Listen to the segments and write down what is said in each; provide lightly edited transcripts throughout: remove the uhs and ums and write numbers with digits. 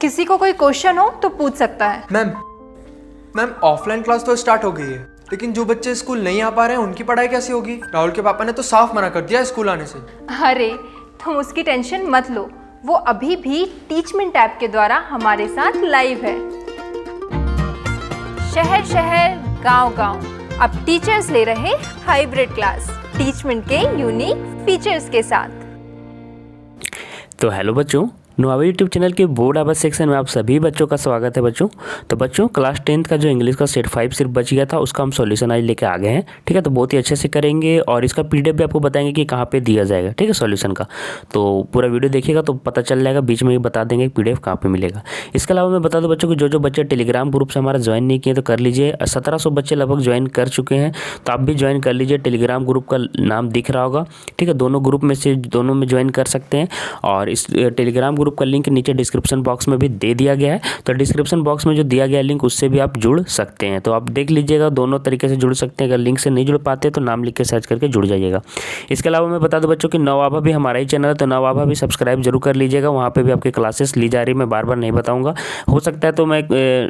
किसी को कोई क्वेश्चन हो तो पूछ सकता है। मैम ऑफलाइन क्लास तो स्टार्ट हो गई है, लेकिन जो बच्चे स्कूल नहीं आ पा रहे हैं उनकी पढ़ाई कैसे होगी? राहुल के पापा ने तो साफ मना कर दिया स्कूल आने से। अरे तुम उसकी टेंशन मत लो, वो अभी भी टीचमेंट ऐप के द्वारा हमारे साथ लाइव है। शहर शहर गांव गांव अब टीचर्स ले रहे हाइब्रिड क्लास टीचमेंट के यूनिक फीचर्स के साथ। तो हेलो बच्चों, नोवा यूट्यूब चैनल के बोर्ड आवाज सेक्शन में आप सभी बच्चों का स्वागत है बच्चों। तो बच्चों क्लास 10th का जो इंग्लिश का सेट 5 सिर्फ बच गया था, उसका हम सॉल्यूशन आज लेके आ गए हैं। ठीक है, तो बहुत ही अच्छे से करेंगे और इसका पीडीएफ भी आपको बताएंगे कि कहाँ पे दिया जाएगा। ठीक है, सॉल्यूशन का तो पूरा वीडियो देखिएगा तो पता चल जाएगा, बीच में ही बता देंगे पीडीएफ कहाँ पे मिलेगा। इसके अलावा मैं बता दूं बच्चों को जो बच्चे टेलीग्राम ग्रुप से हमारा ज्वाइन नहीं किए तो कर लीजिए। 1700 बच्चे लगभग ज्वाइन कर चुके हैं, तो आप भी ज्वाइन कर लीजिए। टेलीग्राम ग्रुप का नाम दिख रहा होगा। ठीक है, दोनों ग्रुप में से दोनों में ज्वाइन कर सकते हैं और इस टेलीग्राम ग्रुप का लिंक नीचे डिस्क्रिप्शन बॉक्स में भी दे दिया गया है। तो डिस्क्रिप्शन बॉक्स में जो दिया गया लिंक उससे भी आप जुड़ सकते हैं, तो आप देख लीजिएगा, दोनों तरीके से जुड़ सकते हैं। अगर लिंक से नहीं जुड़ पाते तो नाम लिख के सर्च करके जुड़ जाइएगा। इसके अलावा मैं बता दूं बच्चों कि नवाभा भी हमारा ही चैनल है, तो नवाभा भी सब्सक्राइब जरूर कर लीजिएगा। वहाँ पे भी आपकी क्लासेस ली जा रही है, मैं बार बार नहीं बताऊँगा। हो सकता है तो मैं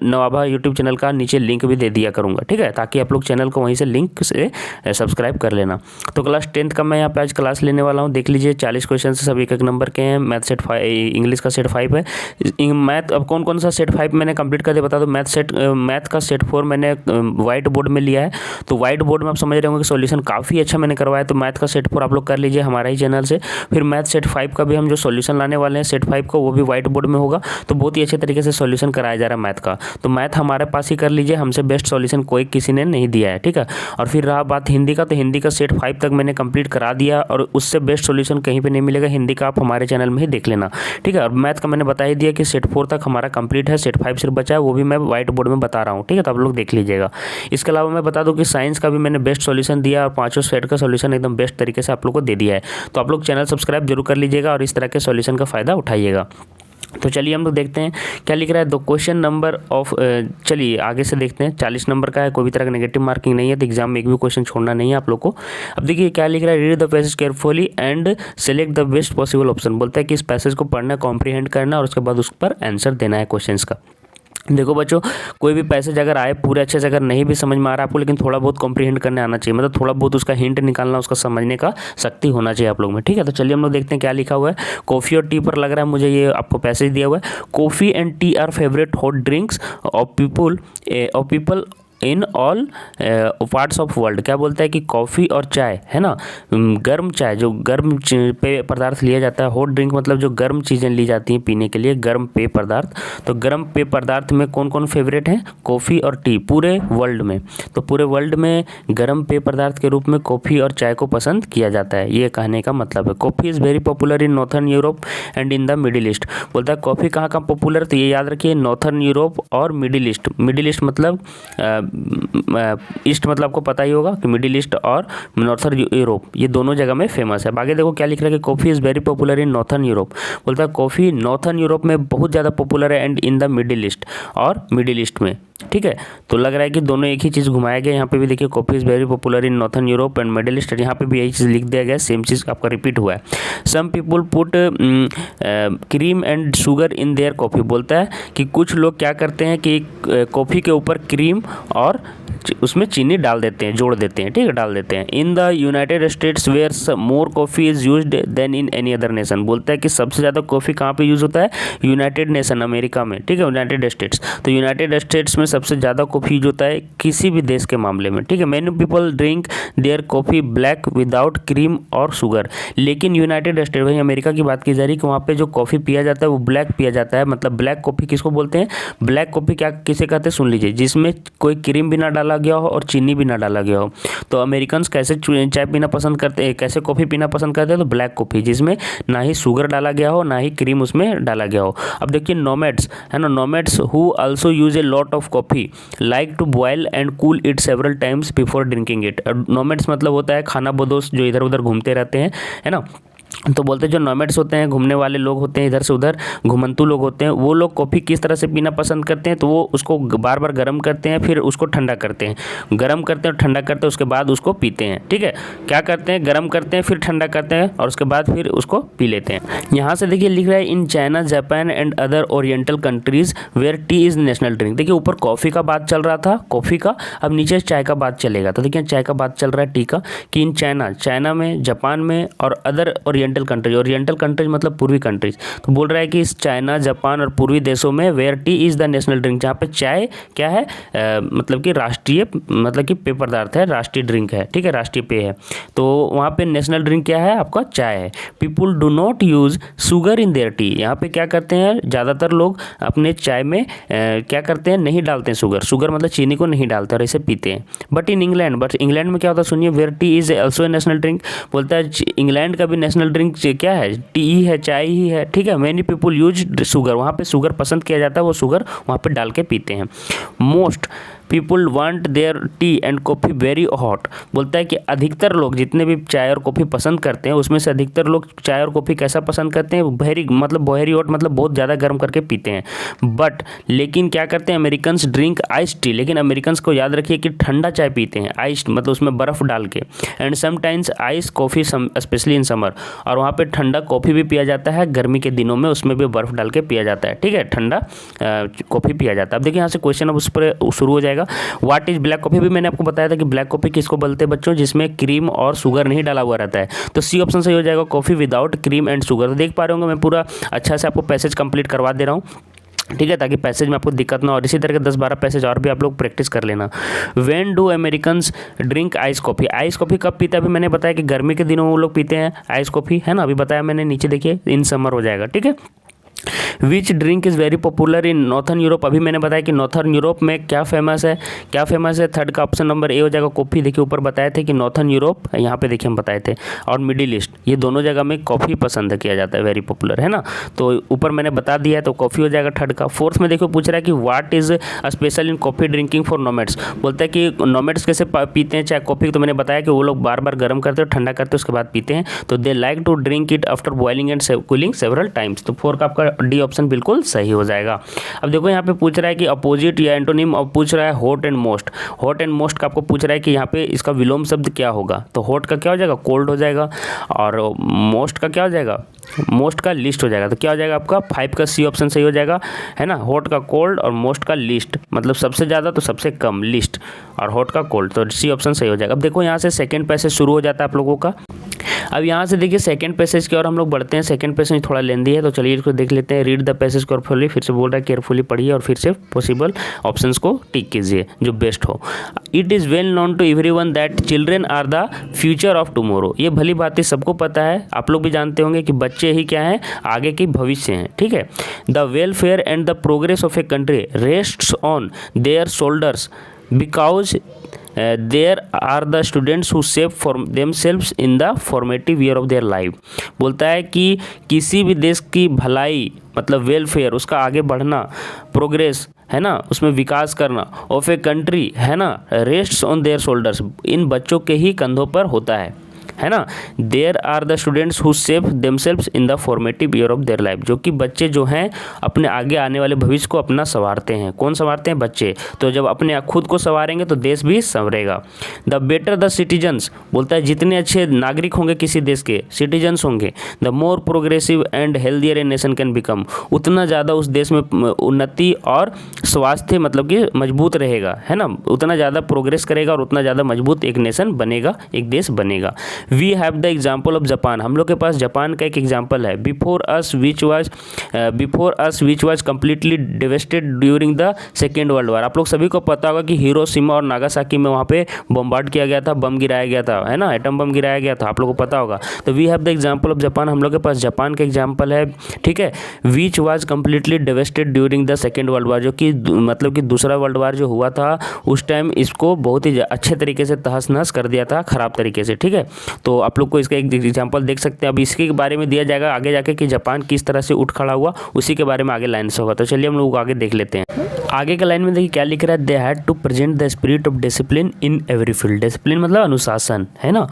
नवाभा यूट्यूब चैनल का नीचे लिंक भी दे दिया करूँगा। ठीक है, ताकि आप लोग चैनल को वहीं से लिंक से सब्सक्राइब कर लेना। तो क्लास 10th का मैं यहाँ पे आज क्लास लेने वाला हूँ। देख लीजिए 40 क्वेश्चन सब एक नंबर के हैं। मैथ सेट 5 इंग्लिश का सेट 5 है। मैथ अब कौन कौन सा सेट 5 मैंने कंप्लीट कर दिया बता दो। मैथ का सेट 4 मैंने वाइट बोर्ड में लिया है, तो वाइट बोर्ड में आप समझ रहे होंगे कि सॉल्यूशन काफ़ी अच्छा मैंने करवाया। तो मैथ का सेट 4 आप लोग कर लीजिए हमारा ही चैनल से। फिर मैथ सेट 5 का भी हम जो सॉल्यूशन लाने वाले हैं सेट 5 का, वो भी वाइट बोर्ड में होगा। तो बहुत ही अच्छे तरीके से सॉल्यूशन कराया जा रहा है मैथ का। तो मैथ हमारे पास ही कर लीजिए, हमसे बेस्ट सॉल्यूशन कोई किसी ने नहीं दिया है। ठीक है, और फिर रहा बात हिंदी का, तो हिंदी का सेट 5 तक मैंने कंप्लीट करा दिया और उससे बेस्ट सॉल्यूशन कहीं पे नहीं मिलेगा। हिंदी का आप हमारे चैनल में ही देख लेना। ठीक है, और मैथ का मैंने बता ही दिया कि सेट 4 तक हमारा कंप्लीट है, सेट 5 सिर्फ बचा है, वो भी मैं व्हाइट बोर्ड में बता रहा हूँ। ठीक है, तो आप लोग देख लीजिएगा। इसके अलावा मैं बता दूं कि साइंस का भी मैंने बेस्ट सॉल्यूशन दिया और पांचों सेट का सॉल्यूशन एकदम बेस्ट तरीके से आप लोग को दे दिया है। तो आप लोग चैनल सब्सक्राइब जरूर कर लीजिएगा और इस तरह के सॉल्यूशन का फ़ायदा उठाइएगा। तो चलिए हम लोग देखते हैं क्या लिख रहा है। दो क्वेश्चन नंबर ऑफ चलिए आगे से देखते हैं। 40 नंबर का है, कोई भी तरह का नेगेटिव मार्किंग नहीं है, तो एग्जाम में एक भी क्वेश्चन छोड़ना नहीं है आप लोग को। अब देखिए क्या लिख रहा है। Read the passage carefully and select the best possible option. बोलता है कि इस पैसेज को पढ़ना, कॉम्प्रीहेंड करना और उसके बाद उस पर आंसर देना है क्वेश्चन का। देखो बच्चों, कोई भी पैसेज अगर आए पूरे अच्छे से अगर नहीं भी समझ में आ रहा है आपको, लेकिन थोड़ा बहुत कॉम्प्रीहेंड करने आना चाहिए, मतलब थोड़ा बहुत उसका हिंट निकालना, उसका समझने का शक्ति होना चाहिए आप लोग में। ठीक है, तो चलिए हम लोग देखते हैं क्या लिखा हुआ है। कॉफ़ी और टी पर लग रहा है मुझे, ये आपको पैसेज दिया हुआ है। Coffee and T R favourite hot drinks of people in all parts of world. क्या बोलता है कि कॉफ़ी और चाय है ना, गर्म चाय जो गर्म पेय पदार्थ लिया जाता है। हॉट ड्रिंक मतलब जो गर्म चीज़ें ली जाती हैं पीने के लिए, गर्म पेय पदार्थ। तो गर्म पेय पदार्थ में कौन कौन फेवरेट हैं? कॉफ़ी और टी, पूरे वर्ल्ड में। तो पूरे वर्ल्ड में गर्म पेय पदार्थ के रूप में कॉफ़ी और चाय को पसंद किया जाता है, ये कहने का मतलब है। Coffee is very popular in northern Europe and in the middle east. बोलता है कॉफ़ी कहाँ कहाँ पॉपुलर, तो ये याद रखिए, नॉर्थर्न यूरोप और मिडिल ईस्ट। मिडिल ईस्ट मतलब ईस्ट मतलब आपको पता ही होगा कि मिडिल ईस्ट और नॉर्थर्न यूरोप, ये दोनों जगह में फेमस है। आगे देखो क्या लिख रहा है कि coffee is very popular in northern Europe. बोलता है कॉफ़ी नॉर्थर्न यूरोप में बहुत ज़्यादा पॉपुलर है and in the middle east, और मिडिल ईस्ट में। ठीक है, तो लग रहा है कि दोनों एक ही चीज़ घुमाया गया। यहाँ पे भी देखिए coffee is very popular in northern Europe and middle east, यहाँ पे भी यही चीज़ लिख दिया गया, सेम चीज़ आपका रिपीट हुआ है। Some people put cream and sugar in their coffee. बोलता है कि कुछ लोग क्या करते हैं कि कॉफ़ी के ऊपर क्रीम और उसमें चीनी डाल देते हैं, जोड़ देते हैं। ठीक है, डाल देते हैं। In the United States where more coffee is used than in any other nation. बोलता है कि सबसे ज़्यादा कॉफ़ी कहाँ पे यूज़ होता है? यूनाइटेड नेशन, अमेरिका में। ठीक है, यूनाइटेड स्टेट्स। तो यूनाइटेड स्टेट्स में सबसे ज़्यादा कॉफ़ी यूज होता है किसी भी देश के मामले में। ठीक है, many people drink their coffee black without cream और शुगर। लेकिन यूनाइटेड स्टेट, वही अमेरिका की बात की जा रही है कि वहाँ पे जो कॉफ़ी पिया जाता है वो ब्लैक पिया जाता है। मतलब ब्लैक कॉफ़ी किसको बोलते हैं? ब्लैक कॉफ़ी क्या किसे कहते हैं सुन लीजिए, जिसमें कोई क्रीम भी ना डाला गया हो और चीनी भी ना डाला गया हो। तो अमेरिकन्स कैसे चाय पीना पसंद करते हैं, कैसे कॉफ़ी पीना पसंद करते हैं? तो ब्लैक कॉफ़ी, जिसमें ना ही शुगर डाला गया हो ना ही क्रीम उसमें डाला गया हो। अब देखिए नोमैड्स है ना, nomads who also use a lot of coffee like to boil and cool it several times before drinking it. Nomads मतलब होता है खाना बदोश, जो इधर उधर घूमते रहते हैं, है ना। तो बोलते हैं जो नोमैड्स होते हैं, घूमने वाले लोग होते हैं, इधर से उधर घुमंतु लोग होते हैं, वो लोग कॉफ़ी किस तरह से पीना पसंद करते हैं, तो वो उसको बार बार गर्म करते हैं, फिर उसको ठंडा करते हैं, गर्म करते हैं और ठंडा करते हैं, उसके बाद उसको पीते हैं। ठीक है, क्या करते हैं, गर्म करते हैं, फिर ठंडा करते हैं और उसके बाद फिर उसको पी लेते हैं। यहाँ से देखिए लिख रहा है in China, Japan and other oriental countries where tea is national drink. देखिए ऊपर कॉफ़ी का बात चल रहा था, कॉफ़ी का, अब नीचे चाय का बात चलेगा। तो देखिए चाय का बात चल रहा है टी का, कि इन चाइना में, जापान में और अदर ओरिएंटल कंट्रीज मतलब पूर्वी कंट्रीज। तो बोल रहा है कि इस चाइना, जापान और पूर्वी देशों में where tea is the national drink, जहाँ पे चाय क्या है, मतलब कि राष्ट्रीय, मतलब कि पेय पदार्थ है, राष्ट्रीय ड्रिंक है। ठीक है, राष्ट्रीय पेय है। तो वहाँ पे नेशनल ड्रिंक क्या है, आपका चाय है। People do not use sugar in there T. यहाँ पे क्या करते हैं, ज़्यादातर लोग अपने चाय में क्या करते हैं, नहीं डालते हैं शुगर मतलब चीनी को नहीं डालते और इसे पीते हैं। बट इंग्लैंड में क्या होता है, सुनिए, where tea is also a national drink. बोलता है इंग्लैंड का भी नेशनल ड्रिंक क्या है, टी ही है, चाय ही है। ठीक है, मैनी पीपुल यूज शुगर, वहाँ पे शुगर पसंद किया जाता है, वो शुगर वहाँ पे डाल के पीते हैं। Most people want their tea and coffee very hot. बोलता है कि अधिकतर लोग जितने भी चाय और कॉफ़ी पसंद करते हैं, उसमें से अधिकतर लोग चाय और कॉफ़ी कैसा पसंद करते हैं, वेरी हॉट मतलब बहुत ज़्यादा गर्म करके पीते हैं। बट लेकिन क्या करते हैं, अमेरिकन्स ड्रिंक आइस टी। लेकिन अमेरिकन्स को याद रखिए कि ठंडा चाय पीते हैं, आइस मतलब उसमें बर्फ़ डाल के, and sometimes ice coffee specially in summer. और वहाँ पे ठंडा कॉफ़ी भी पिया जाता है गर्मी के दिनों में, उसमें भी बर्फ़ डाल के पिया जाता है। ठीक है, ठंडा कॉफ़ी पिया जाता है। अब देखिए यहाँ से क्वेश्चन अब उस पर शुरू हो जाएगा। व्हाट इज ब्लैक कॉफ़ी, भी मैंने आपको बताया था कि ब्लैक कॉफ़ी किसको बोलते हैं बच्चों, जिसमें क्रीम और शुगर नहीं डाला हुआ रहता है। तो सी ऑप्शन सही हो जाएगा, coffee without cream and sugar. तो देख पा रहे होंगे मैं पूरा अच्छा से आपको पैसेज कंप्लीट करवा दे रहा हूँ। ठीक है, ताकि पैसेज में आपको दिक्कत ना हो। और इसी तरह के 10-12 पैसेज और भी आप लोग प्रैक्टिस कर लेना। When do Americans drink ice coffee. Ice coffee कब पीता है, अभी मैंने बताया कि गर्मी के दिनों में वो लोग पीते हैं आइस कॉफ़ी, है ना, अभी बताया मैंने, नीचे देखिए इन समर हो जाएगा। ठीक है, which drink is very popular in northern Europe. अभी मैंने बताया कि नॉर्थन यूरोप में क्या फेमस है, थर्ड का ऑप्शन नंबर ए हो जाएगा, कॉफ़ी। देखिए ऊपर बताए थे कि नॉर्थन यूरोप, यहाँ पे देखिए हम बताए थे, और मिडिल ईस्ट, ये दोनों जगह में कॉफ़ी पसंद किया जाता है, वेरी पॉपुलर, है ना। तो ऊपर मैंने बता दिया है, तो कॉफ़ी हो जाएगा थर्ड का। फोर्थ में देखो पूछ रहा है कि what is special in coffee drinking for nomads. बोलता है कि नोमैड्स कैसे पीते हैं चाहे कॉफ़ी, तो मैंने बताया कि वो लोग बार बार गर्म करते हैं, ठंडा करते हैं, उसके बाद पीते हैं। तो they like to drink it after boiling and cooling several times. तो 4 का आपका डी ऑप्शन बिल्कुल सही हो जाएगा। अब देखो यहाँ पे पूछ रहा है कि अपोजिट या एंटोनिम, और पूछ रहा है hot and most. Hot and most का आपको पूछ रहा है कि यहाँ पे इसका विलोम शब्द क्या होगा। तो हॉट का क्या हो जाएगा, कोल्ड हो जाएगा, और मोस्ट का क्या हो जाएगा, मोस्ट का लिस्ट हो जाएगा। तो क्या हो जाएगा आपका 5 का सी ऑप्शन सही हो जाएगा, है ना। हॉट का कोल्ड और मोस्ट का लिस्ट, मतलब सबसे ज़्यादा तो सबसे कम, लिस्ट, और हॉट का कोल्ड, तो सी ऑप्शन सही हो जाएगा। अब देखो यहाँ से सेकंड पैसेज शुरू हो जाता है आप लोगों का। अब यहाँ से देखिए सेकंड पैसेज की ओर हम लोग बढ़ते हैं। सेकंड पैसेज थोड़ा लेंदी है, तो चलिए इसको देख लेते हैं। रीड द पैसेज केयरफुली, फिर से बोल रहा है केयरफुली पढ़िए और फिर से पॉसिबल ऑप्शंस को टिक कीजिए जो बेस्ट हो। It is well known to everyone that children are the future of tomorrow. ये भली बात है, सबको पता है, आप लोग भी जानते होंगे कि बच्चे ही क्या हैं, आगे के भविष्य हैं। ठीक है, the welfare and the progress of a country rests on their shoulders because there are the students who save for themselves in the formative year of their life. बोलता है कि किसी भी देश की भलाई मतलब वेलफेयर, उसका आगे बढ़ना, प्रोग्रेस, है ना, उसमें विकास करना, ऑफ ए कंट्री, है ना, रेस्ट्स ऑन देयर शोल्डर्स, इन बच्चों के ही कंधों पर होता है ना। There are the students who save themselves in the formative year of their life. जो कि बच्चे जो हैं अपने आगे आने वाले भविष्य को अपना संवारते हैं। कौन संवारते हैं, बच्चे। तो जब अपने खुद को संवारेंगे तो देश भी संवरेगा। द बेटर द सिटीजन्स, बोलता है जितने अच्छे नागरिक होंगे किसी देश के, सिटीजन्स होंगे, the more progressive and healthier a nation can become, उतना ज़्यादा उस देश में उन्नति और स्वास्थ्य मतलब कि मजबूत रहेगा, है ना, उतना ज़्यादा प्रोग्रेस करेगा और उतना ज़्यादा मजबूत एक नेशन बनेगा, एक देश बनेगा। We have the example of Japan, हम लोग के पास जापान का एक एग्जाम्पल है। Before us which was completely devastated during the second world war. आप लोग सभी को पता होगा कि हिरोशिमा और नागासाकी में वहाँ पे बम्बार्ड किया गया था, बम गिराया गया था, है ना, एटम बम गिराया गया था, आप लोगों को पता होगा। तो we have the example of Japan, हम लोग के पास जापान का एग्जाम्पल है। ठीक है, which was completely devastated during the second world war, जो कि मतलब कि दूसरा वर्ल्ड वार जो हुआ था उस टाइम इसको बहुत ही अच्छे तरीके से तहस नहस कर दिया था, खराब तरीके से। ठीक है, तो आप लोग को इसका एक एग्जांपल देख सकते हैं। अब इसके बारे में दिया जाएगा आगे जाके कि जापान किस तरह से उठ खड़ा हुआ, उसी के बारे में आगे लाइन से होगा। तो चलिए हम लोग आगे देख लेते हैं। आगे के लाइन में देखिए क्या लिख रहा है, they had to present the spirit of discipline in every field. Discipline मतलब अनुशासन, है ना।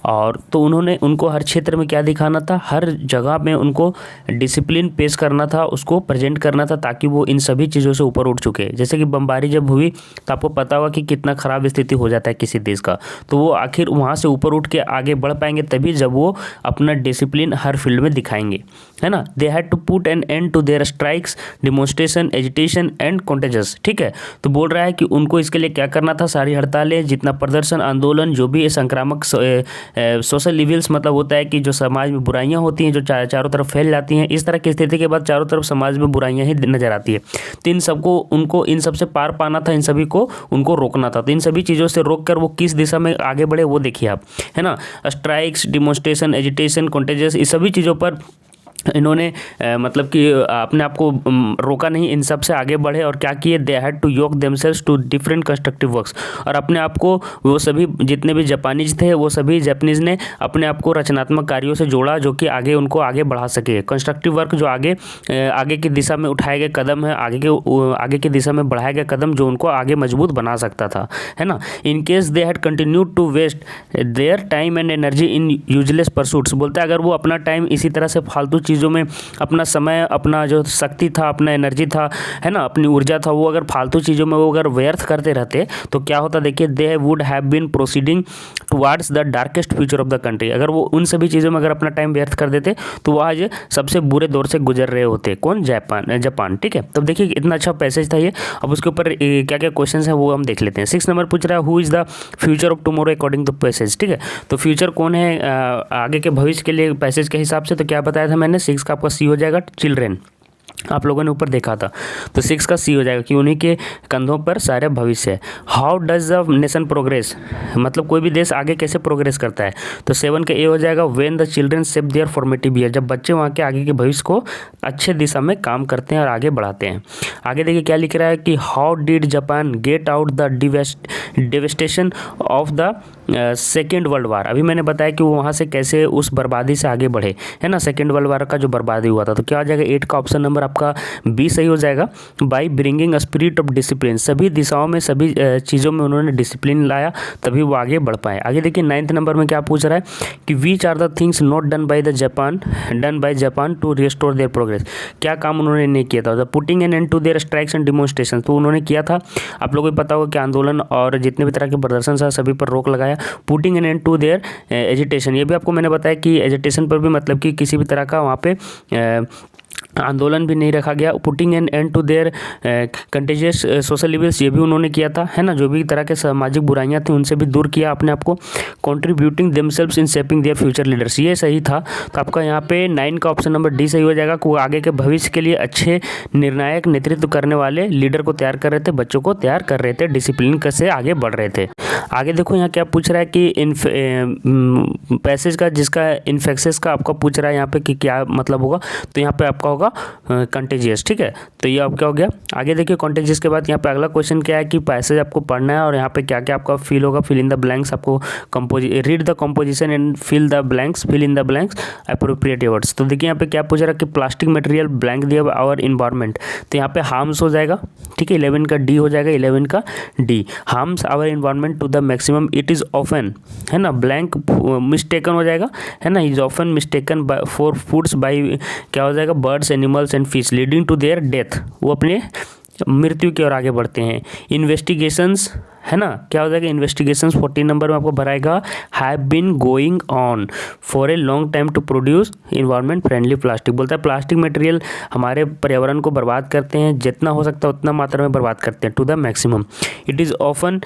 और तो उनको हर क्षेत्र में क्या दिखाना था, हर जगह में उनको डिसिप्लिन पेश करना था, उसको प्रेजेंट करना था, ताकि वो इन सभी चीज़ों से ऊपर उठ चुके। जैसे कि बमबारी जब हुई तो आपको पता होगा कि कितना ख़राब स्थिति हो जाता है किसी देश का, तो वो आखिर वहाँ से ऊपर उठ के आगे बढ़ पाएंगे तभी जब वो अपना डिसिप्लिन हर फील्ड में दिखाएंगे, है ना। They had to put an end to their strikes, demonstration, agitation and contagious. ठीक है, तो बोल रहा है कि उनको इसके लिए क्या करना था, सारी हड़तालें, जितना प्रदर्शन, आंदोलन, जो भी संक्रामक सोशल इविल्स मतलब होता है कि जो समाज में बुराइयां होती हैं, जो चारों तरफ फैल जाती हैं, इस तरह की स्थिति के बाद चारों तरफ समाज में बुराइयां ही नजर आती है। तो इन सबको उनको इन सबसे पार पाना था, इन सभी को उनको रोकना था। तो इन सभी चीज़ों से रोक कर वो किस दिशा में आगे बढ़े वो देखिए आप, है ना। स्ट्राइक्स, डिमॉन्स्ट्रेशन, एजिटेशन, कॉन्टेजस, इस सभी चीज़ों पर इन्होंने मतलब कि अपने आप को रोका नहीं, इन सब से आगे बढ़े और क्या किए, they had to yoke themselves to different constructive works. और अपने आप को वो सभी जितने भी जापानीज थे वो सभी जापानीज ने अपने आप को रचनात्मक कार्यों से जोड़ा जो कि आगे उनको आगे बढ़ा सके। कंस्ट्रक्टिव वर्क जो आगे की दिशा में उठाए गए कदम है, आगे की दिशा में बढ़ाए गए कदम जो उनको आगे मजबूत बना सकता था, है ना। In case they had continued to waste their time and energy in useless pursuits. बोलते हैं अगर वो अपना टाइम इसी तरह से फालतू चीज़ों में, अपना समय, अपना जो शक्ति था, अपना एनर्जी था, है ना, अपनी ऊर्जा था, वो अगर फालतू चीज़ों में वो अगर व्यर्थ करते रहते तो क्या होता, देखिए, they would have been proceeding towards the darkest future of the country. अगर वो उन सभी चीज़ों में अगर अपना टाइम व्यर्थ कर देते तो वो आज सबसे बुरे दौर से गुजर रहे होते। कौन? जापान। ठीक है, तब देखिए इतना अच्छा पैसेज था ये। अब उसके ऊपर क्या क्या क्वेश्चन है वो हम देख लेते हैं। 6 नंबर पूछ रहा है, who is the future of tomorrow according to passage. ठीक है, तो फ्यूचर कौन है आगे के भविष्य के लिए पैसेज के हिसाब से, तो क्या बताया था मैंने, 6 का आपका सी हो जाएगा, चिल्ड्रेन। आप लोगों ने ऊपर देखा था, तो 6 का सी हो जाएगा कि उन्हीं के कंधों पर सारे भविष्य है। How does the nation progress, मतलब कोई भी देश आगे कैसे प्रोग्रेस करता है, तो 7 का ए हो जाएगा, when the children shape there formative year, जब बच्चे वहाँ के आगे के भविष्य को अच्छे दिशा में काम करते हैं और आगे बढ़ाते हैं। आगे देखिए क्या लिख रहा है कि how did Japan get out the devastation of the second world वार। अभी मैंने बताया कि वो वहाँ से कैसे उस बर्बादी से आगे बढ़े, है ना, सेकेंड वर्ल्ड वार का जो बर्बादी हुआ था। तो क्या हो जाएगा, 8 का ऑप्शन नंबर आपका बी सही हो जाएगा। By bringing a spirit of discipline, सभी दिशाओं में, सभी चीज़ों में उन्होंने डिसिप्लिन लाया, तभी वो आगे बढ़ पाए। आगे देखिए 9th नंबर में क्या पूछ रहा है कि which are the things not done by Japan to restore their progress. क्या काम उन्होंने नहीं किया था, putting an end to their strikes and demonstration, तो उन्होंने किया था, आप लोगों को पता होगा कि आंदोलन और जितने भी तरह के प्रदर्शन था सभी पर रोक लगाया। Putting an end to their agitation, ये भी आपको मैंने बताया कि एजिटेशन पर भी मतलब कि किसी भी तरह का वहाँ पे आंदोलन भी नहीं रखा गया। Putting an end to their contagious social evils, ये भी उन्होंने किया था, है ना, जो भी तरह के सामाजिक बुराइयां थी उनसे भी दूर किया अपने आप को। Contributing themselves in shaping their future leaders, ये सही था। तो आपका यहाँ पे 9 का ऑप्शन नंबर डी सही हो जाएगा कि वो आगे के भविष्य के लिए अच्छे निर्णायक नेतृत्व करने वाले लीडर को तैयार कर रहे थे, बच्चों को तैयार कर रहे थे, डिसिप्लिन से आगे बढ़ रहे थे। आगे देखो यहाँ क्या पूछ रहा है कि पैसेज का जिसका इन्फेक्शस का आपका पूछ रहा है यहाँ पे कि क्या मतलब होगा, तो यहाँ पे आपका होगा कंटेजियस। ठीक है, तो ये अब क्या हो गया। आगे देखिए कंटेजियस के बाद यहाँ पे अगला क्वेश्चन क्या है कि पैसेज आपको पढ़ना है और यहाँ पे क्या क्या आपका फिल होगा, फिल इन द ब्लैंक्स, आपको read the composition and fill in the blanks appropriate words. तो देखिए यहाँ पे क्या पूछ रहा है कि प्लास्टिक मटेरियल ब्लैंक दिया आवर इन्वायरमेंट, तो यहाँ पे हार्म्स हो जाएगा। ठीक है, 11 का डी हो जाएगा, 11 का D, harms our environment to the maximum, it is often, है ना, ब्लैंक मिस्टेकन हो जाएगा, है ना, is often mistaken for foods by, क्या हो जाएगा, birds, animals and fish, leading to their death, वो अपने मृत्यु की ओर आगे बढ़ते हैं। इन्वेस्टिगेशंस, है ना, क्या हो जाएगा, इन्वेस्टिगेशंस 14 नंबर में आपको भराएगा, have been going on for a long time to produce environment friendly plastic. बोलता है प्लास्टिक मटेरियल हमारे पर्यावरण को बर्बाद करते हैं, जितना हो सकता है उतना मात्रा में बर्बाद करते हैं, to the maximum. It is often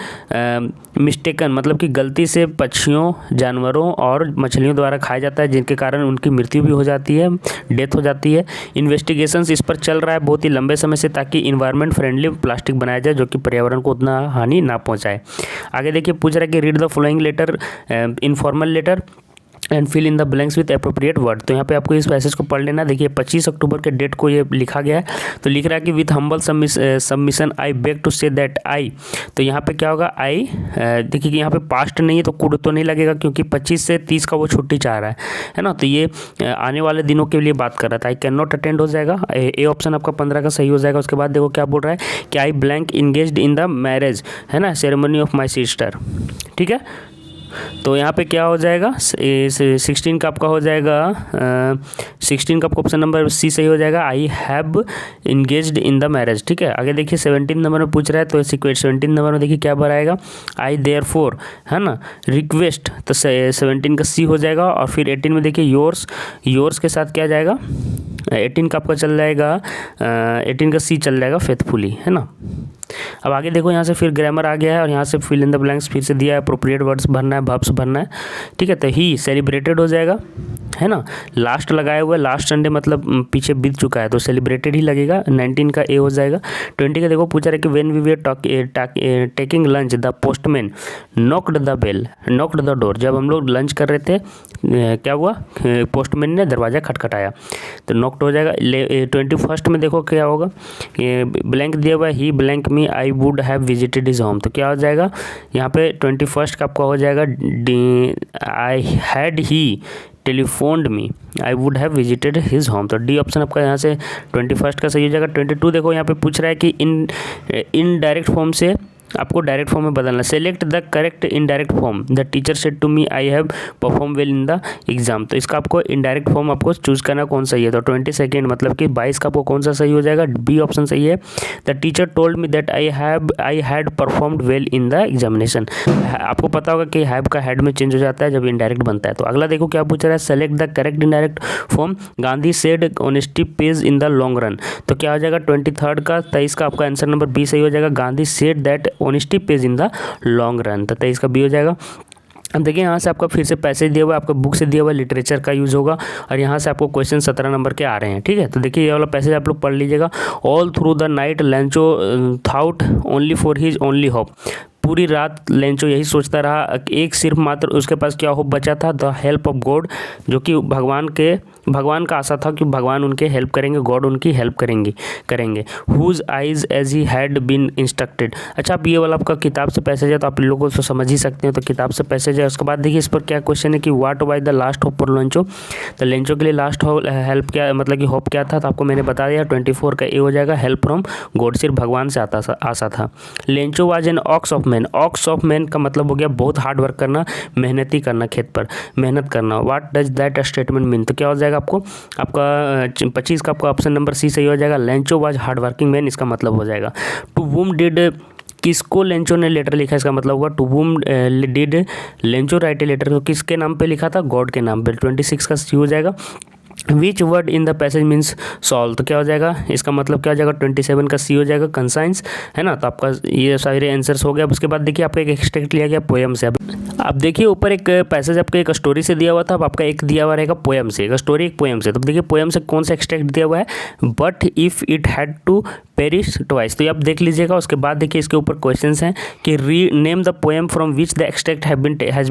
mistaken, मतलब कि गलती से पक्षियों, जानवरों और मछलियों द्वारा खाया जाता है, जिनके कारण उनकी मृत्यु भी हो जाती है, डेथ हो जाती है। इन्वेस्टिगेशंस इस पर चल रहा है बहुत ही लंबे समय से, ताकि इन्वायरमेंट फ्रेंडली प्लास्टिक बनाया जाए जो कि पर्यावरण को उतना हानि ना पहुंचाए। आगे देखिए पूछ रहा है कि read the following letter, informal letter, and fill in the blanks with appropriate word. तो यहाँ पे आपको इस पैसेज को पढ़ लेना। देखिए 25 अक्टूबर के डेट को ये लिखा गया है। तो लिख रहा है कि with humble submission I beg to say that I. तो यहाँ पे क्या होगा, आई, देखिए कि यहाँ पे पास्ट नहीं है तो कुड तो नहीं लगेगा, क्योंकि 25 से 30 का वो छुट्टी चाह रहा है ना। तो ये आने वाले दिनों के लिए बात कर रहा था। आई कैन नॉट अटेंड हो जाएगा, ए ऑप्शन आपका 15 का सही हो जाएगा। उसके बाद देखो क्या बोल रहा है कि आई blank engaged in the marriage, है ना, सेरेमनी ऑफ माई सिस्टर। ठीक है, तो यहाँ पे क्या हो जाएगा, 16 का आपका हो जाएगा, 16 का आपका ऑप्शन नंबर सी सही हो जाएगा। I have engaged in the marriage. ठीक है, आगे देखिए 17 नंबर में पूछ रहा है, तो 17 नंबर में देखिए क्या भराएगा, आई देयरफॉर, है ना, रिक्वेस्ट। तो 17 का सी हो जाएगा। और फिर 18 में देखिए योर्स के साथ क्या जाएगा, 18 का आपका चल जाएगा, 18 का सी चल जाएगा, फेथफुली, है ना। अब आगे देखो यहाँ से फिर ग्रामर आ गया है और यहाँ से फिल इन द ब्लैंक्स फिर से दिया है, अप्रोप्रिएट वर्ड्स भरना है, वर्ब्स भरना है। ठीक है, तो ही सेलिब्रेटेड हो जाएगा, है ना। लास्ट लगाया हुआ है, लास्ट संडे मतलब पीछे बीत चुका है, तो सेलिब्रेटेड ही लगेगा। 19 का ए हो जाएगा। 20 का देखो पूछा रहा है कि when we were taking lunch the postman knocked the bell, knocked the door. जब हम लोग लंच कर रहे थे क्या हुआ, पोस्टमैन ने दरवाज़ा खटखटाया, तो नॉक्ड हो जाएगा। 21 में देखो क्या होगा, ब्लैंक दिया हुआ है, he blank me I would have visited his home. तो क्या हो जाएगा यहाँ पे 21 का आपका हो जाएगा, I had he telephoned me I would have visited his home. तो डी ऑप्शन आपका यहाँ से 21 का सही हो जाएगा। 22 देखो यहाँ पे पूछ रहा है कि इन डायरेक्ट फॉर्म से आपको डायरेक्ट फॉर्म में बदलना। Select the correct indirect form, the teacher said to me I have perform well in the exam. तो इसका आपको इनडायरेक्ट फॉर्म आपको चूज करना कौन सही है। तो 22 मतलब कि 22 का आपको कौन सा सही हो जाएगा, बी ऑप्शन सही है। The teacher told me that I had performed well in the examination. आपको पता होगा कि हैव का हैड में चेंज हो जाता है जब इनडायरेक्ट बनता है। तो अगला देखो क्या पूछ रहा है, select the correct indirect form, Gandhi said honesty page in the long run. तो क्या हो जाएगा 23 का 23 का आपका आंसर नंबर बी सही हो जाएगा, Gandhi said that honesty page in the long run. तो 23 का बी हो जाएगा। अब देखिए यहाँ से आपका फिर से पैसेज दिया हुआ है, आपका बुक से दिया हुआ लिटरेचर का यूज़ होगा और यहाँ से आपको क्वेश्चन 17 नंबर के आ रहे हैं। ठीक है, तो देखिए ये वाला पैसेज आप लोग पढ़ लीजिएगा। All through the night Lencho thought only for his only hope. पूरी रात लेंचो यही सोचता रहा, एक सिर्फ मात्र उसके पास क्या होप बचा था, द हेल्प ऑफ गॉड, जो कि भगवान का आशा था कि भगवान उनके हेल्प करेंगे, गॉड उनकी हेल्प करेंगे। Whose eyes as he had been instructed. अच्छा, अब ये वाला आपका किताब से पैसेज है तो आप लोगों को समझ ही सकते हैं, तो किताब से पैसेज है। उसके बाद देखिए इस पर क्या क्वेश्चन है कि what was the last hope for Lencho. तो लेंचो के लिए लास्ट हेल्प क्या, मतलब कि होप क्या था, तो आपको मैंने बता दिया। 24 का ए हो जाएगा, हेल्प फ्रॉम गॉड, सिर्फ भगवान से आशा था। Lencho was an ox of man. Ox of man का मतलब हो गया बहुत हार्ड वर्क करना, मेहनती करना, खेत पर मेहनत करना। What does that statement mean. तो क्या हो जाएगा आपका 25 का आपका ऑप्शन नंबर सी सही हो जाएगा, Lencho was hard working man, इसका मतलब हो जाएगा। टू वूम डिड, किसको लेंचो ने लेटर लिखा, इसका मतलब होगा to whom did Lencho write a letter. तो किसके नाम पे लिखा था, गॉड के नाम पे। 26 का सी हो जाएगा। Which word in the passage means solve. तो क्या हो जाएगा, इसका मतलब क्या हो जाएगा 27 का सी हो जाएगा, कंसाइंस, है ना। तो आपका ये सारे आंसर्स हो गया। अब उसके बाद देखिए आपका एक एक्सट्रैक्ट लिया गया पोएम से। अब देखिए ऊपर एक पैसेज आपका एक स्टोरी से दिया हुआ था, अब आपका एक दिया हुआ रहेगा पोएम से, एक स्टोरी एक पोएम से। तो देखिए पोएम से कौन सा एक्सट्रैक्ट दिया हुआ है, but if it had to perish twice. तो ये आप देख लीजिएगा। उसके बाद देखिए इसके ऊपर क्वेश्चंस हैं कि rename the poem from which the extract has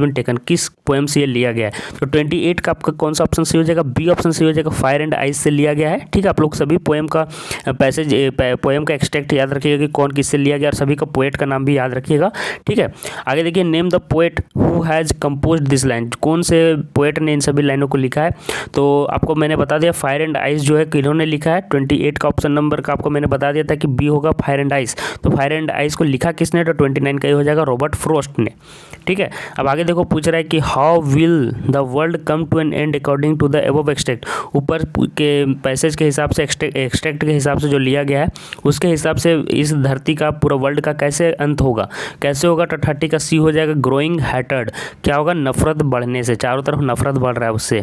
been taken, किस पोएम से ये लिया गया है। तो 28 का आपका कौन सा ऑप्शन सही हो जाएगा, बी ऑप्शन सही हो जाएगा, फायर एंड आइस से लिया गया है। ठीक है, आप लोग सभी पोएम का पैसेज पोएम का एक्सट्रैक्ट याद रखिएगा कि कौन किससे लिया गया, और सभी का पोएट का नाम भी याद रखिएगा। ठीक है, आगे देखिए name the poet who has composed this line, कौन से पोएट ने इन सभी लाइनों को लिखा है। तो आपको मैंने बता दिया फायर एंड आइस जो है किन्होंने लिखा है। 28 का ऑप्शन नंबर का आपको मैंने बता दिया था कि बी होगा फायर एंड आइस। तो फायर एंड आइस को लिखा किसने, तो 29 का ही हो जाएगा, रॉबर्ट फ्रॉस्ट ने। ठीक है, अब आगे देखो पूछ रहा है कि how will the world come to an end according to the above extract. ऊपर के पैसेज के हिसाब से एक्सट्रैक्ट के हिसाब से जो लिया गया है उसके हिसाब से इस धरती का पूरा वर्ल्ड का कैसे अंत होगा, कैसे होगा। तो 30 का सी हो जाएगा, ग्रोइंग हैटर्ड, क्या होगा, नफरत बढ़ने से, चारों तरफ नफरत बढ़ रहा है उससे।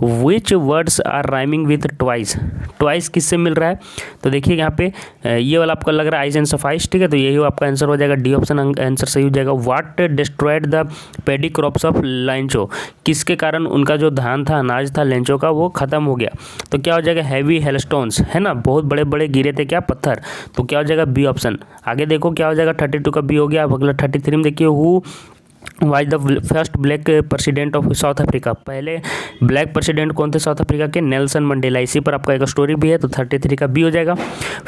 Which words are rhyming with twice, twice किससे मिल रहा है। तो देखिए यहाँ पे ये वाला आपको लग रहा है आइज एंड सफाइस। ठीक है, तो यही आपका आंसर हो जाएगा, डी ऑप्शन आंसर सही हो जाएगा। What destroyed the pedi crops of Lencho, किसके कारण उनका जो धान था, अनाज था लेंचो का, वो खत्म हो गया। तो क्या हो जाएगा, हैवी हेलस्टोन्स, है ना, बहुत बड़े बड़े गिरे थे क्या, पत्थर। तो क्या हो जाएगा, बी ऑप्शन। आगे देखो क्या हो जाएगा, 32 का बी हो गया। अब अगला 33 में देखिए, who was the first black president of south Africa, पहले ब्लैक प्रेसिडेंट कौन थे साउथ अफ्रीका के? Nelson Mandela. इसी पर आपका एक स्टोरी भी है, तो 33 का बी हो जाएगा।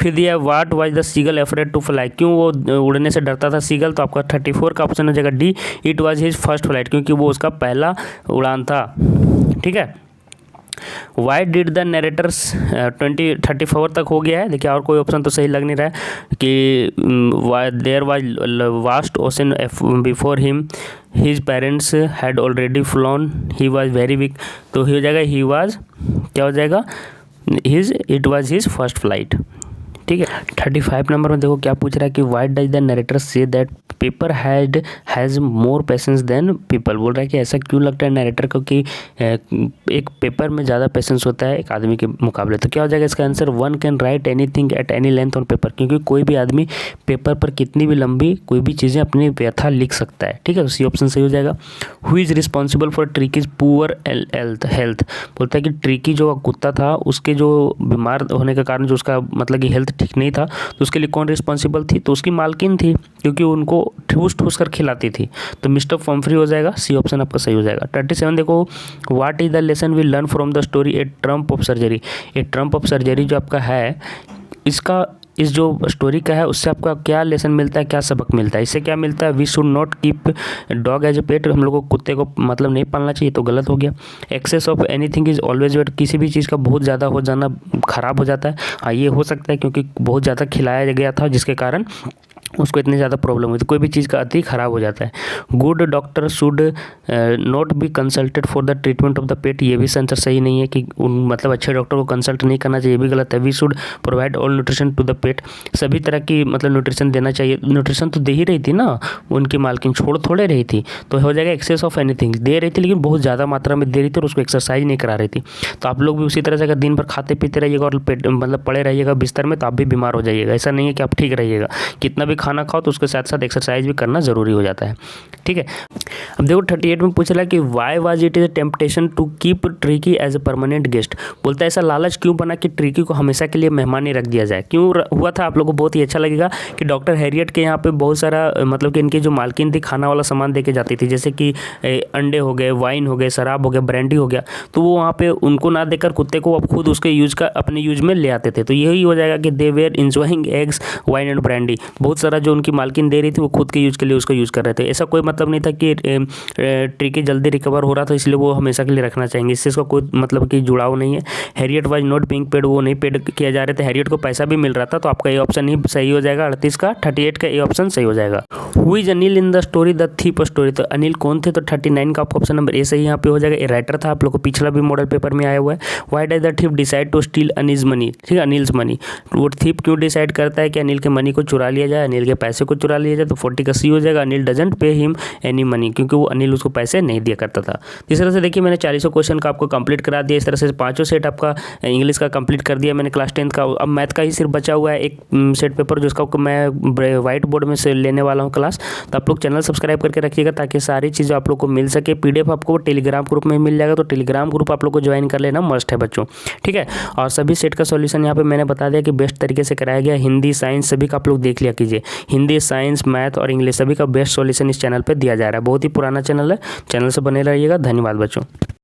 फिर दिया what was the seagull afraid to fly, क्यों वो उड़ने से डरता था सीगल? तो आपका 34 का ऑप्शन हो जाएगा D, it was his first flight, क्योंकि वो उसका पहला उड़ान था। ठीक है। वाई डिड द नरेटर्स 34 तक हो गया है। देखिए और कोई ऑप्शन तो सही लग नहीं रहा है कि there was vast ocean before him, his parents had already flown, he was very weak, तो ही हो जाएगा ही वाज, क्या हो जाएगा? It was his first flight. ठीक है। 35 नंबर में देखो क्या पूछ रहा है कि why does the narrator say that paper has more patience than people, बोल रहा है कि ऐसा क्यों लगता है नरेटर को कि एक पेपर में ज़्यादा पेशेंस होता है एक आदमी के मुकाबले। तो क्या हो जाएगा इसका answer? One can write anything at any length on paper, क्योंकि कोई भी आदमी पेपर पर कितनी भी लंबी कोई भी चीज़ें अपनी व्यथा लिख सकता है। ठीक है, सी ऑप्शन सही हो जाएगा। Who is responsible for ट्रिकीज poor health, बोलता है कि ट्रिकी जो कुत्ता था उसके जो बीमार होने के कारण जो उसका मतलब कि हेल्थ ठीक नहीं था, तो उसके लिए कौन रिस्पॉन्सिबल थी? तो उसकी मालकिन थी, क्योंकि उनको ठूस ठूस कर खिलाती थी। तो मिस्टर पम्फ्री हो जाएगा, सी ऑप्शन आपका सही हो जाएगा। 37 देखो what is the lesson we learn from the story a triumph of surgery, a triumph of surgery जो आपका है इसका इस जो स्टोरी का है उससे आपका क्या लेसन मिलता है, क्या सबक मिलता है? इससे क्या मिलता है? We should not keep dog as a pet, हम लोग को कुत्ते को मतलब नहीं पालना चाहिए, तो गलत हो गया। Excess of anything is always wet, किसी भी चीज़ का बहुत ज़्यादा हो जाना खराब हो जाता है। हाँ ये हो सकता है क्योंकि बहुत ज़्यादा खिलाया गया था जिसके कारण उसको इतनी ज़्यादा प्रॉब्लम हुई, तो कोई भी चीज़ का अति खराब हो जाता है। Good doctor should not be consulted for the treatment of the pet, ये भी आंसर सही नहीं है कि मतलब अच्छे डॉक्टर को कंसल्ट नहीं करना चाहिए, ये भी गलत है। We should provide all nutrition to the pet, सभी तरह की मतलब न्यूट्रिशन देना चाहिए। न्यूट्रिशन तो दे ही रही थी ना उनकी मालकिन, छोड़ थोड़े रही थी, तो हो जाएगा एक्सेस ऑफ एनीथिंग, दे रही थी लेकिन बहुत ज़्यादा मात्रा में दे रही थी और उसको एक्सरसाइज नहीं करा रही थी। तो आप लोग भी उसी तरह से अगर दिन भर खाते पीते रहिएगा और पेट मतलब पड़े रहिएगा बिस्तर में, तो आप भी बीमार हो जाइएगा। ऐसा नहीं है कि आप ठीक रहिएगा, कितना भी खाना खाओ तो उसके साथ साथ एक्सरसाइज भी करना जरूरी हो जाता है। ठीक है। अब देखो 38 में पूछ रहा है कि why was it is a temptation to keep Tricki as a permanent guest, बोलता है ऐसा लालच क्यों बना कि ट्रिकी को हमेशा के लिए मेहमान ही रख दिया जाए? क्यों हुआ था? आप लोगों को बहुत ही अच्छा लगेगा कि डॉक्टर हैरियट के यहाँ पे बहुत सारा मतलब कि इनकी जो मालकिन थी खाना वाला सामान दे के जाती थी, जैसे कि अंडे हो गए, वाइन हो गए, शराब हो गया, ब्रांडी हो गया, तो वो वहाँ पे उनको ना देकर कुत्ते को अब खुद उसके यूज का अपने यूज में ले आते थे। तो यही हो जाएगा कि they were enjoying eggs wine and brandy, बहुत सारा जो उनकी मालकिन दे रही थी वो खुद के यूज के लिए उसको यूज कर रहे थे। ऐसा कोई मतलब नहीं था कि ट्रिकी जल्दी रिकवर हो रहा था इसलिए वो हमेशा के लिए रखना चाहेंगे, इससे इसका कोई मतलब कि जुड़ाव नहीं है। Harriet was not being paid, वो नहीं पेड किया जा रहे थे, हैरियट को पैसा भी मिल रहा था, तो आपका ये ऑप्शन ही सही हो जाएगा। 38 का 38 का ये ऑप्शन सही हो जाएगा। Who is Anil in the story the thief story, तो अनिल कौन थे? तो 39 का आपका ऑप्शन नंबर ए सही यहाँ पे हो जाएगा। ये राइटर था, आप लोग को पिछला भी मॉडल पेपर में आया हुआ है। Why does the thief decide to steal Anil's money, ठीक है, अनिल्स मनी, वो थीप क्यों डिसाइड करता है कि अनिल के मनी को चुरा लिया जाए, अनिल के पैसे को चुरा लिया जाए? तो 40 का सी हो जाएगा। Anil doesn't pay him any money, क्योंकि वो अनिल उसको पैसे नहीं दिया करता था। इस तरह से देखिए मैंने 40 क्वेश्चन का आपको कंप्लीट करा दिया। इस तरह से पांचों सेट आपका इंग्लिश का कंप्लीट कर दिया मैंने क्लास 10 का। अब मैथ का ही सिर्फ बचा हुआ है एक सेट पेपर जिसका मैं व्हाइट बोर्ड में से लेने वाला हूँ क्लास, तो आप लोग चैनल सब्सक्राइब करके रखिएगा ताकि सारी चीज़ें आप लोग को मिल सके। PDF आपको टेलीग्राम ग्रुप में मिल जाएगा, तो टेलीग्राम ग्रुप आप लोग को ज्वाइन कर लेना मस्ट है बच्चों, ठीक है। और सभी सेट का सॉल्यूशन यहाँ पे मैंने बता दिया कि बेस्ट तरीके से कराया गया। हिंदी साइंस सभी का आप लोग देख लिया कीजिए, हिंदी साइंस मैथ और इंग्लिश सभी का बेस्ट सॉल्यूशन इस चैनल पर दिया जा रहा है। बहुत ही पुराना चैनल है, चैनल से बने रहिएगा। धन्यवाद बच्चों।